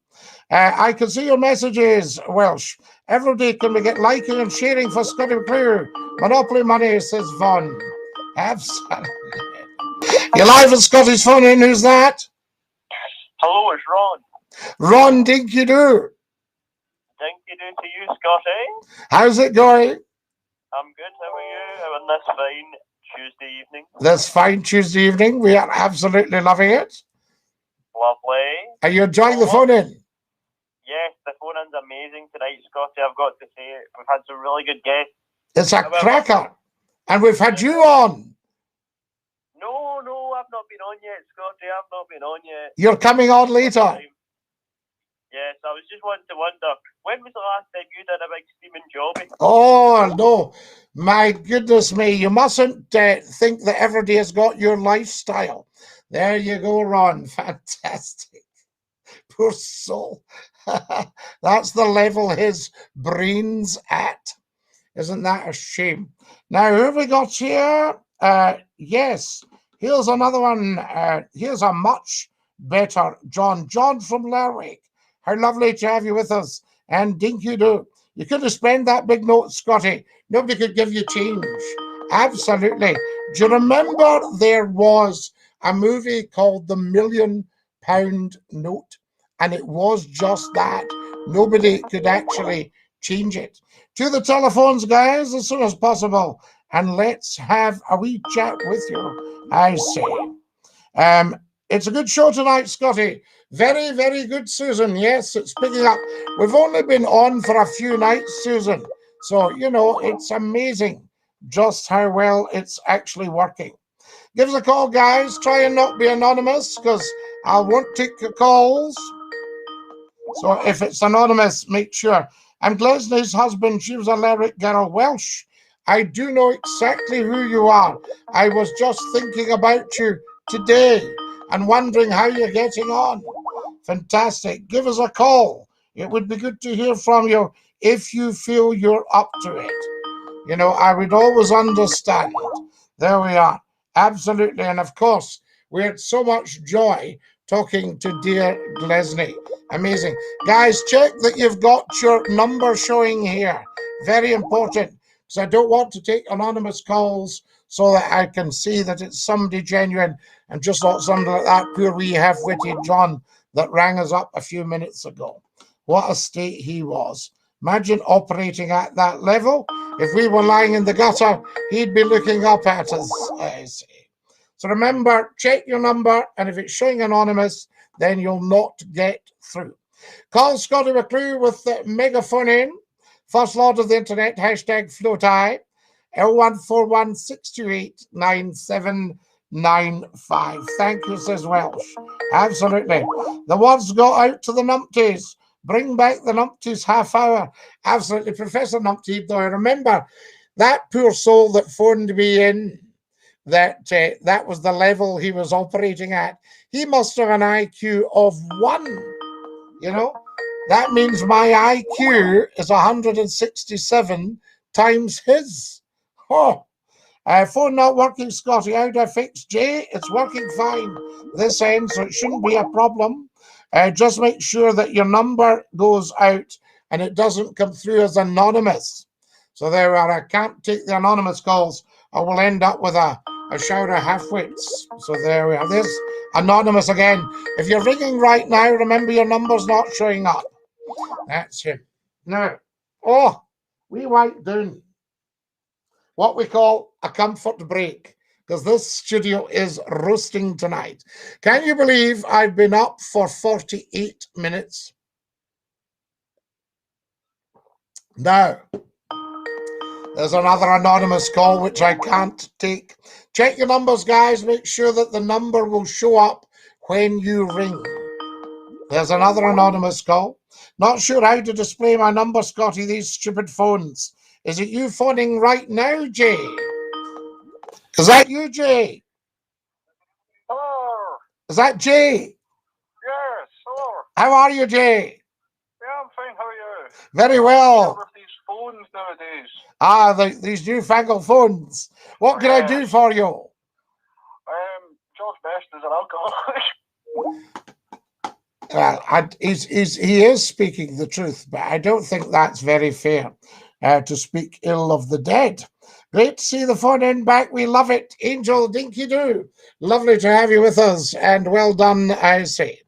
I can see your messages, Welsh. Every day can we get liking and sharing for Scottie McClue? Monopoly money, says Vaughn. Absolutely. You're live at Scottie's phone in. Who's that? Hello, it's Ron. Ron, dinky doo. Dinky doo to you, Scotty. How's it going? I'm good. How are you? Having this fine Tuesday evening? This fine Tuesday evening. We are absolutely loving it. Lovely. Are you enjoying the phone in? Yes, the phone in's amazing tonight, Scotty. I've got to say it. We've had some really good guests. It's a cracker. And we've had you on. No, I've not been on yet, Scotty. I've not been on yet. You're coming on later. Yes, I was just wanting to wonder, when was the last time you did a big steaming jobby? Oh, no. My goodness me. You mustn't think that every day has got your lifestyle. There you go, Ron. Fantastic. Poor soul. That's the level his brain's at. Isn't that a shame? Now, who have we got here? Yes. Here's another one. Here's a much better John. John from Lerwick. How lovely to have you with us. And dinky doo. You could have spent that big note, Scotty. Nobody could give you change. Absolutely. Do you remember there was a movie called The $1 Million £1 note, and it was just that. Nobody could actually change it. To the telephones, guys, as soon as possible, and let's have a wee chat with you, I say. It's a good show tonight, Scottie. Very, very good, Susan. Yes, it's picking up. We've only been on for a few nights, Susan. So, you know, it's amazing just how well it's actually working. Give us a call, guys. Try and not be anonymous, because I won't take your calls. So if it's anonymous, make sure. I'm Glesley's husband. She was a lyric girl, Welsh. I do know exactly who you are. I was just thinking about you today and wondering how you're getting on. Fantastic. Give us a call. It would be good to hear from you if you feel you're up to it. You know, I would always understand. There we are. Absolutely. And of course, we had so much joy talking to dear Glesley. Amazing. Guys, check that you've got your number showing here. Very important, because I don't want to take anonymous calls, so that I can see that it's somebody genuine and just not somebody like that poor wee half-witted John that rang us up a few minutes ago. What a state he was. Imagine operating at that level. If we were lying in the gutter, he'd be looking up at us, I say. So remember, check your number, and if it's showing anonymous, then you'll not get through. Call Scottie McClue with the megaphone in. First Lord of the Internet, hashtag FloatI, L141 628 9795. Thank you, says Welsh. Absolutely. The words go out to the numpties. Bring back the numpties half hour. Absolutely. Professor Numpty, though, I remember that poor soul that phoned me in, that was the level he was operating at. He must have an IQ of 1, you know. That means my IQ is 167 times his. Oh, phone not working, Scottie. How do I fix? Jay, it's working fine this end, so it shouldn't be a problem. Just make sure that your number goes out and it doesn't come through as anonymous. So there we are. I can't take the anonymous calls, or we'll end up with a shower of half-wits. So there we are. There's anonymous again. If you're ringing right now, remember your number's not showing up. That's him. Now, we went down what we call a comfort break, because this studio is roasting tonight. Can you believe I've been up for 48 minutes? Now, there's another anonymous call which I can't take. Check your numbers, guys. Make sure that the number will show up when you ring. There's another anonymous call. Not sure how to display my number, Scottie, these stupid phones. Is it you phoning right now, Jay? Is that you, Jay? Hello. Is that Jay? Yes, hello. How are you, Jay? Yeah, I'm fine. How are you? Very well. With these phones nowadays. These newfangled phones. What can I do for you? George Best is an alcoholic. Well, he is speaking the truth, but I don't think that's very fair to speak ill of the dead. Great to see the phone in back. We love it. Angel Dinky Doo. Lovely to have you with us, and well done, I say.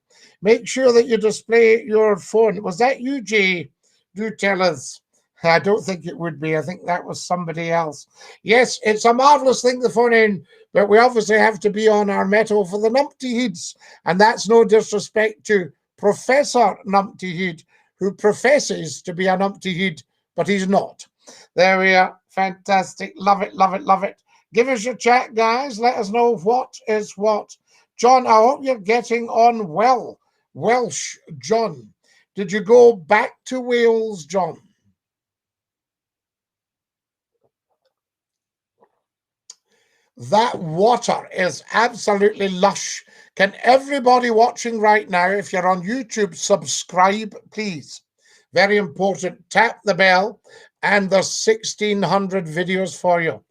Make sure that you display your phone. Was that you, Jay? Do tell us. I don't think it would be. I think that was somebody else. Yes, it's a marvellous thing, the phone in, but we obviously have to be on our mettle for the numpty heads, and that's no disrespect to Professor Numpty Head, who professes to be a numpty head, but he's not. There we are. Fantastic. Love it, love it, love it. Give us your chat, guys. Let us know what is what. John, I hope you're getting on well. Welsh John. Did you go back to Wales, John? That water is absolutely lush. Can everybody watching right now, if you're on YouTube, subscribe, please? Very important. Tap the bell, and there's 1,600 videos for you.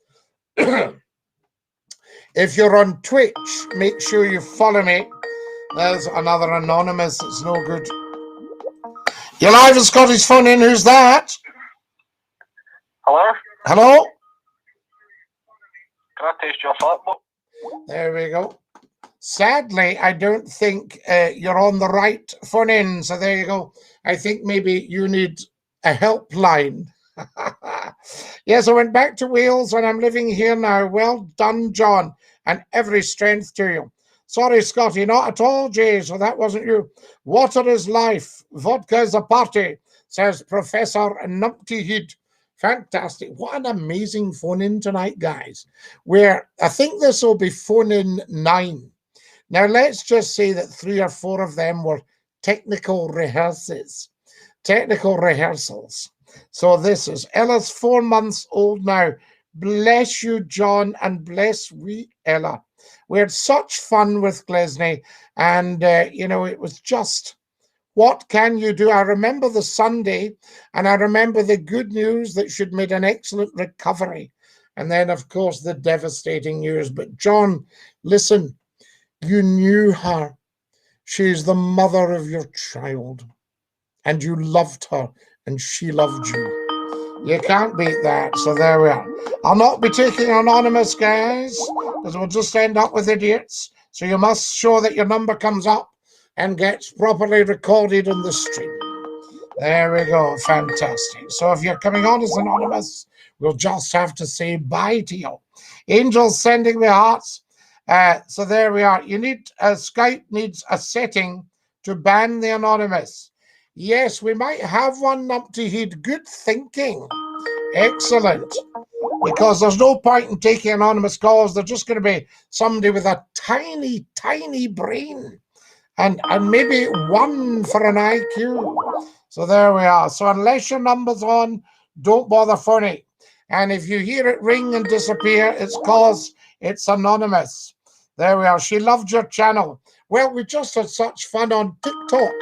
If you're on Twitch, make sure you follow me. There's another anonymous. It's no good. You're live with Scottie's phone in. Who's that? Hello? Hello? Can I taste your fat book? There we go. Sadly, I don't think you're on the right phone in. So there you go. I think maybe you need a helpline. Yes, I went back to Wales and I'm living here now. Well done, John, and every strength to you. Sorry, Scotty, not at all, Jay, so that wasn't you. Water is life. Vodka is a party, says Professor Numpty Heed. Fantastic. What an amazing phone in tonight, guys. Where I think this will be phone in 9. Now, let's just say that 3 or 4 of them were technical rehearsals. Technical rehearsals. So this is Ella's 4 months old now. Bless you, John, and bless wee Ella. We had such fun with Glesney, and it was just, what can you do? I remember the Sunday, and I remember the good news that she'd made an excellent recovery, and then, of course, the devastating news. But John, listen, you knew her. She's the mother of your child, and you loved her, and she loved you. You can't beat that, so there we are. I'll not be taking anonymous, guys, because we'll just end up with idiots. So you must show that your number comes up and gets properly recorded in the stream. There we go, fantastic. So if you're coming on as anonymous, we'll just have to say bye to you. Angels sending me hearts. So there we are. Skype needs a setting to ban the anonymous. Yes, we might have one, Numpty Heed. Good thinking. Excellent. Because there's no point in taking anonymous calls. They're just going to be somebody with a tiny, tiny brain. And maybe 1 for an IQ. So there we are. So unless your number's on, don't bother phoning. And if you hear it ring and disappear, it's because it's anonymous. There we are. She loved your channel. Well, we just had such fun on TikTok.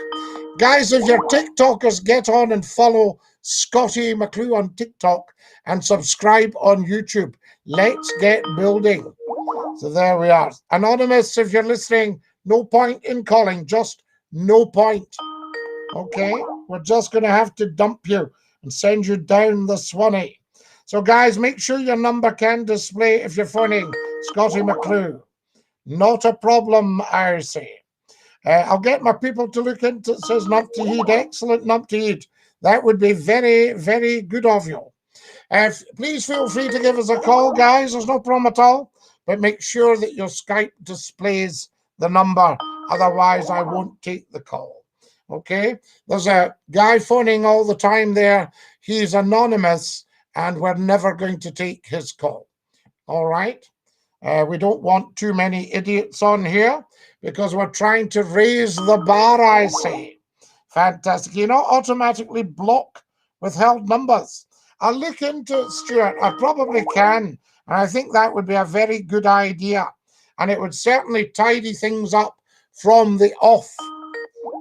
Guys, if you're TikTokers, get on and follow Scottie McClue on TikTok and subscribe on YouTube. Let's get building. So there we are. Anonymous, if you're listening, no point in calling, just no point. Okay? We're just going to have to dump you and send you down the Swanee. So guys, make sure your number can display if you're phoning Scottie McClue. Not a problem, I say. I'll get my people to look into it, says Numpty Heed. Excellent, Numpty Heed. That would be very, very good of you. Please feel free to give us a call, guys. There's no problem at all. But make sure that your Skype displays the number. Otherwise, I won't take the call. Okay? There's a guy phoning all the time there. He's anonymous, and we're never going to take his call. All right? We don't want too many idiots on here because we're trying to raise the bar, I say. Fantastic. You not automatically block withheld numbers. I'll look into it, Stuart. I probably can. And I think that would be a very good idea. And it would certainly tidy things up from the off.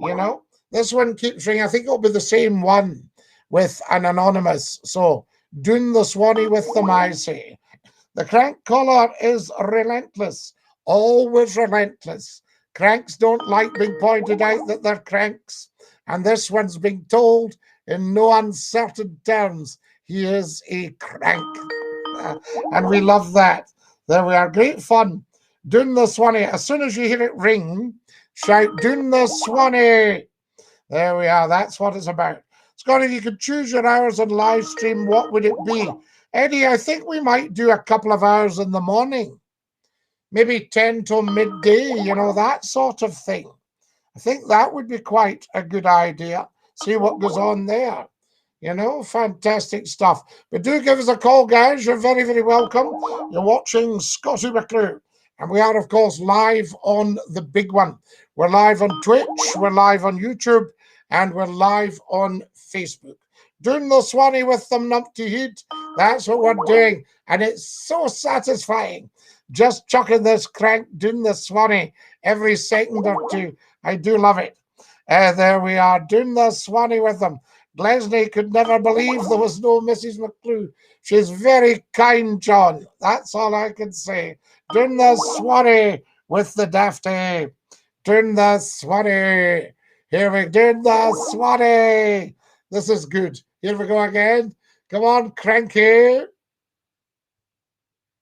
You know, this one keeps ringing. I think it'll be the same one with an anonymous. So, doing the Swanee with them, I say. The crank caller is relentless, always relentless. Cranks don't like being pointed out that they're cranks, and this one's being told in no uncertain terms he is a crank. And we love that. There we are, great fun. Doon the Swanee. As soon as you hear it ring, shout, Doon the Swanee. There we are, that's what it's about. Scott, if you could choose your hours on live stream, what would it be? Eddie, I think we might do a couple of hours in the morning. Maybe 10 till midday, that sort of thing. I think that would be quite a good idea. See what goes on there. Fantastic stuff. But do give us a call, guys. You're very, very welcome. You're watching Scottie McClue. And we are, of course, live on the big one. We're live on Twitch, we're live on YouTube, and we're live on Facebook. Doing the Swanee with them, Numpty Heed. That's what we're doing. And it's so satisfying. Just chucking this crank, doing the Swanee every second or two. I do love it. There we are, doing the Swanee with them. Glesney could never believe there was no Mrs. McClue. She's very kind, John. That's all I can say. Doing the Swanee with the Dafty. Doing the Swanee. Here we go. Doing the Swanee. This is good. Here we go again. Come on, Cranky.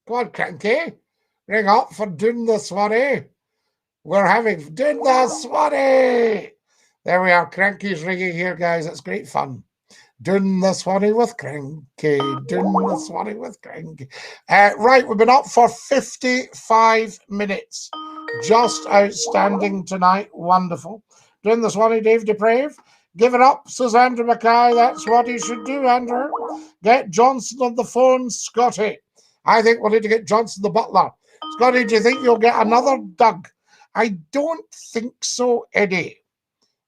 Come on, Cranky. Ring up for doing the Swanee. We're having Doing the Swanee. There we are. Cranky's ringing here, guys. It's great fun. Doing the Swanee with Cranky. Doing the Swanee with Cranky. Right, we've been up for 55 minutes. Just outstanding tonight. Wonderful. Doing the Swanee, Dave Deprave. Give it up, says Andrew Mackay. That's what he should do, Andrew. Get Johnson on the phone, Scottie. I think we'll need to get Johnson the butler. Scottie, do you think you'll get another Doug? I don't think so, Eddie.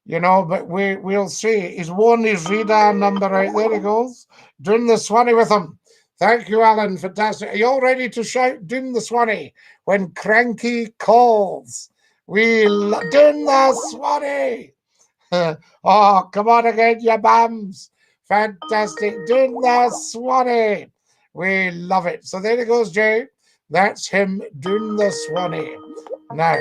You know, but we'll see. He's won his radar number out. There he goes. Doing the Swanee with him. Thank you, Alan. Fantastic. Are you all ready to shout Doing the Swanee when Cranky calls? Doing the Swanee. Oh, come on again, you bums. Fantastic. Doing the Swanee. We love it. So there he goes, Jay. That's him doing the Swanee. Now,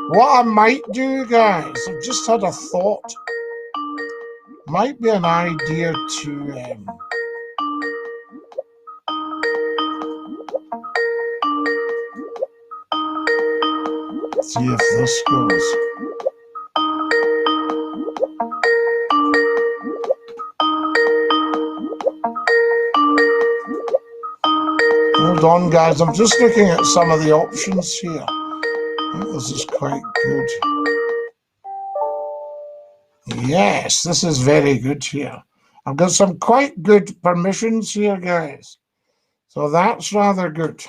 what I might do, guys, I've just had a thought. Might be an idea to see if this goes. Hold on, guys. I'm just looking at some of the options here. I think this is quite good. Yes, this is very good here. I've got some quite good permissions here, guys. So that's rather good.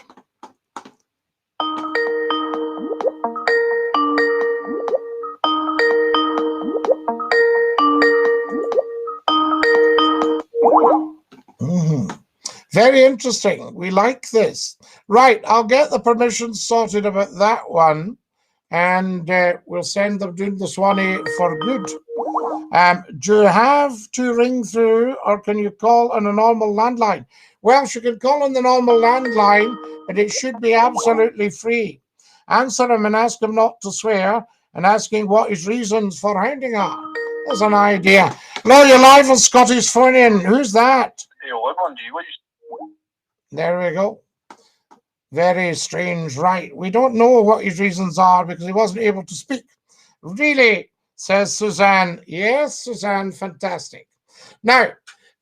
Very interesting. We like this. Right, I'll get the permissions sorted about that one, and we'll send them doing the Swanee for good. Do you have to ring through, or can you call on a normal landline? Well, you can call on the normal landline, but it should be absolutely free. Answer him and ask him not to swear, and asking what his reasons for hounding are. There's an idea. Hello, you're live on Scottie's phone in. Who's that? There we go. Very strange. Right. We don't know what his reasons are because he wasn't able to speak. Really, says Suzanne. Yes, Suzanne, fantastic. Now,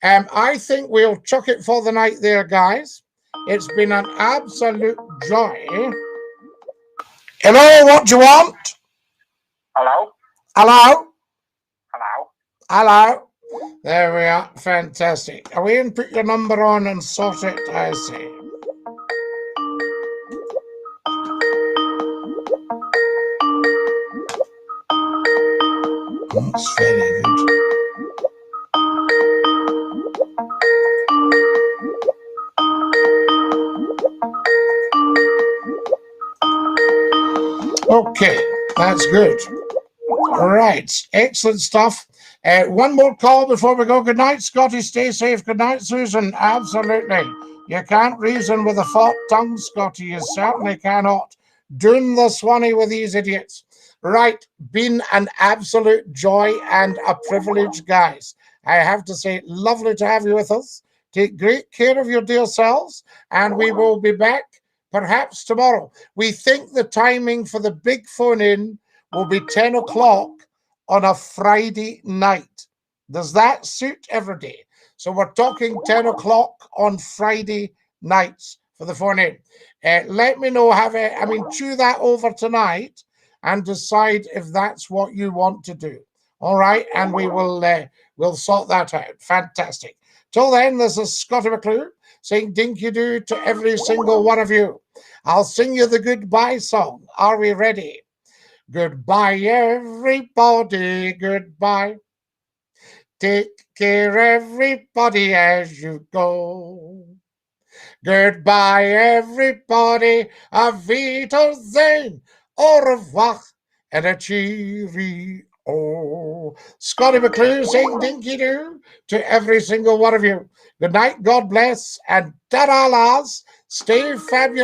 I think we'll chuck it for the night there, guys. It's been an absolute joy. Hello, what do you want? Hello? Hello? Hello? Hello? There we are. Fantastic. Away and put your number on and sort it, I say. That's very good. Okay, that's good. All right, excellent stuff. One more call before we go. Good night, Scottie. Stay safe. Good night, Susan. Absolutely. You can't reason with a forked tongue, Scottie. You certainly cannot. Doing the Swanee with these idiots. Right, been an absolute joy and a privilege, guys. I have to say, lovely to have you with us. Take great care of your dear selves, and we will be back perhaps tomorrow. We think the timing for the big phone-in will be 10 o'clock on a Friday night. Does that suit everybody? So we're talking 10 o'clock on Friday nights for the phone-in. Let me know, chew that over tonight and decide if that's what you want to do. All right, and we will we'll sort that out. Fantastic. Till then, this is Scottie McClue saying dinky-doo to every single one of you. I'll sing you the goodbye song. Are we ready? Goodbye, everybody, goodbye. Take care, everybody, as you go. Goodbye, everybody, auf Wiedersehen, au revoir, and a cheerio. Scottie McClue saying dinky-doo to every single one of you. Good night, God bless, and ta-da, lads. Stay fabulous.